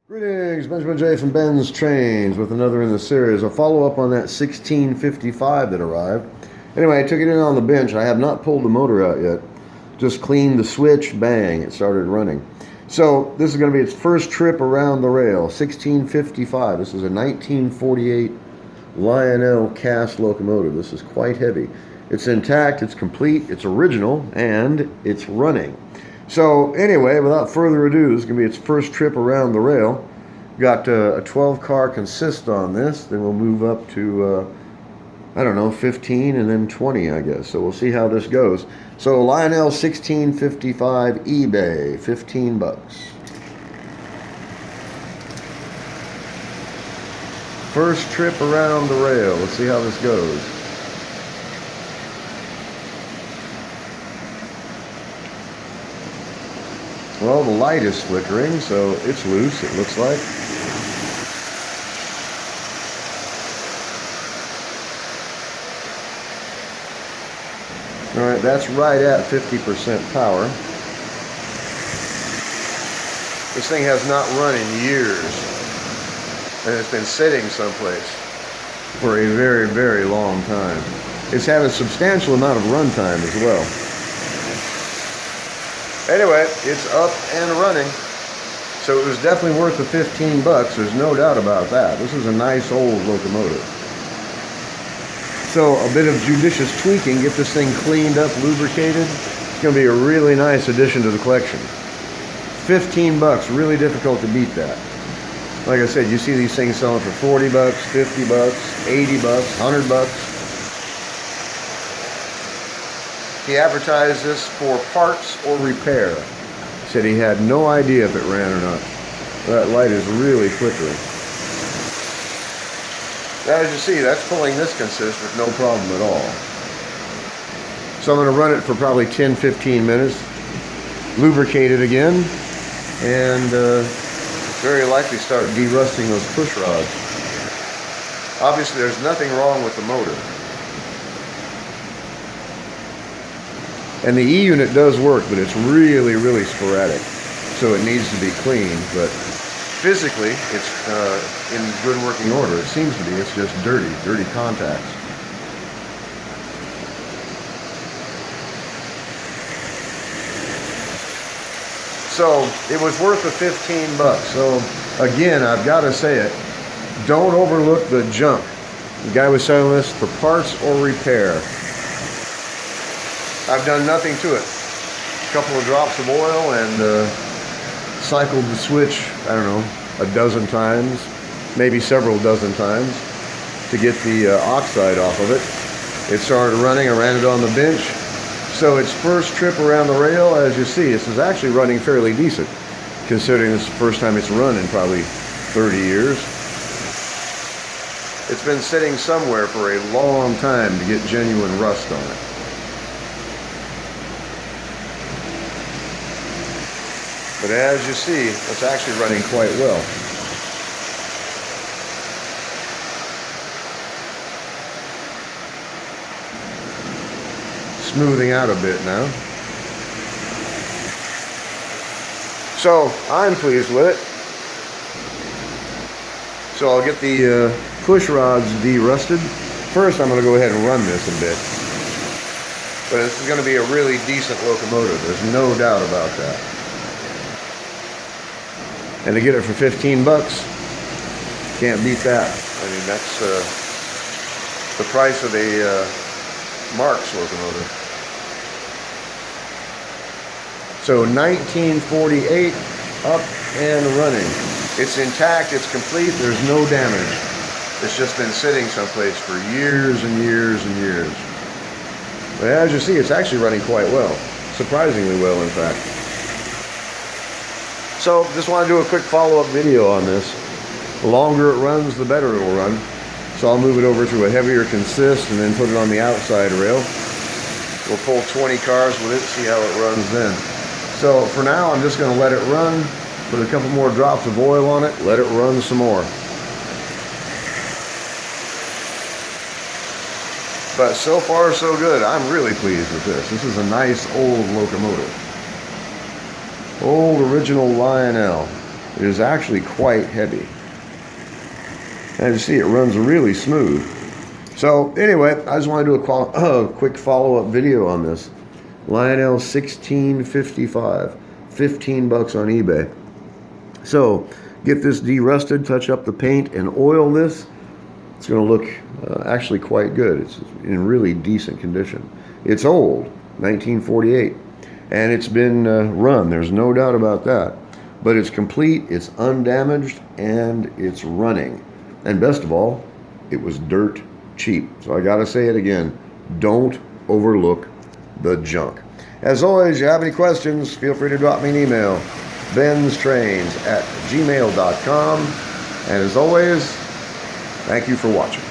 Greetings, Benjamin J from Ben's Trains with another in the series. A follow-up on that 1655 that arrived. Anyway, I took it in on the bench. I have not pulled the motor out yet. Just cleaned the switch, bang, it started running. So this is going to be its first trip around the rail, 1655. This is a 1948 Lionel cast locomotive. This is quite heavy. It's intact, it's complete, it's original, and it's running. So anyway, without further ado, this is going to be its first trip around the rail. Got a 12-car consist on this. Then we'll move up to, I don't know, 15 and then 20, I guess. So we'll see how this goes. So Lionel 1655 eBay, 15 bucks. First trip around the rail. Let's see how this goes. Well, the light is flickering, so it's loose, it looks like. Alright, that's right at 50% power. This thing has not run in years, and it's been sitting someplace for a very, very long time. It's had a substantial amount of runtime as well. Anyway, it's up and running. So it was definitely worth the 15 bucks. There's no doubt about that. This is a nice old locomotive. So a bit of judicious tweaking, get this thing cleaned up, lubricated. It's going to be a really nice addition to the collection. 15 bucks, really difficult to beat that. Like I said, you see these things selling for 40 bucks, 50 bucks, 80 bucks, 100 bucks. He advertised this for parts or repair. He said he had no idea if it ran or not. That light is really flickering. Now, as you see, that's pulling this consist with no problem at all. So I'm going to run it for probably 10-15 minutes, lubricate it again, and very likely start derusting those push rods. Obviously, there's nothing wrong with the motor. And the E unit does work, but it's really, really sporadic. So it needs to be cleaned, but physically, it's in good working order. It seems to be. It's just dirty contacts. So it was worth the 15 bucks. So again, I've got to say it, don't overlook the junk. The guy was selling this for parts or repair. I've done nothing to it. A couple of drops of oil and cycled the switch, I don't know, a dozen times, maybe several dozen times to get the oxide off of it. It started running. I ran it on the bench. So its first trip around the rail, as you see, this is actually running fairly decent, considering this is the first time it's run in probably 30 years. It's been sitting somewhere for a long time to get genuine rust on it. But as you see, it's actually running quite well. Smoothing out a bit now. So I'm pleased with it. So I'll get the push rods derusted. First, I'm going to go ahead and run this a bit. But this is going to be a really decent locomotive. There's no doubt about that. And to get it for 15 bucks, can't beat that. I mean, that's the price of a Marx locomotive. So 1948, up and running. It's intact, it's complete, there's no damage. It's just been sitting someplace for years and years and years. But as you see, it's actually running quite well. Surprisingly well, in fact. So just want to do a quick follow-up video on this. The longer it runs, the better it will run. So I'll move it over to a heavier consist and then put it on the outside rail. We'll pull 20 cars with it, see how it runs then. So for now, I'm just going to let it run, put a couple more drops of oil on it, let it run some more. But so far, so good. I'm really pleased with this. This is a nice old locomotive. Old original Lionel. It is actually quite heavy. As you see, it runs really smooth. So anyway, I just want to do a quick follow-up video on this. Lionel 1655, 15 bucks on eBay. So get this de-rusted, touch up the paint, and oil this. It's going to look actually quite good. It's in really decent condition. It's old, 1948, and it's been run. There's no doubt about that. But it's complete, it's undamaged, and it's running. And best of all, it was dirt cheap. So I gotta say it again, don't overlook the junk. As always, you have any questions, feel free to drop me an email, BENZTRAINZ@gmail.com. And as always, thank you for watching.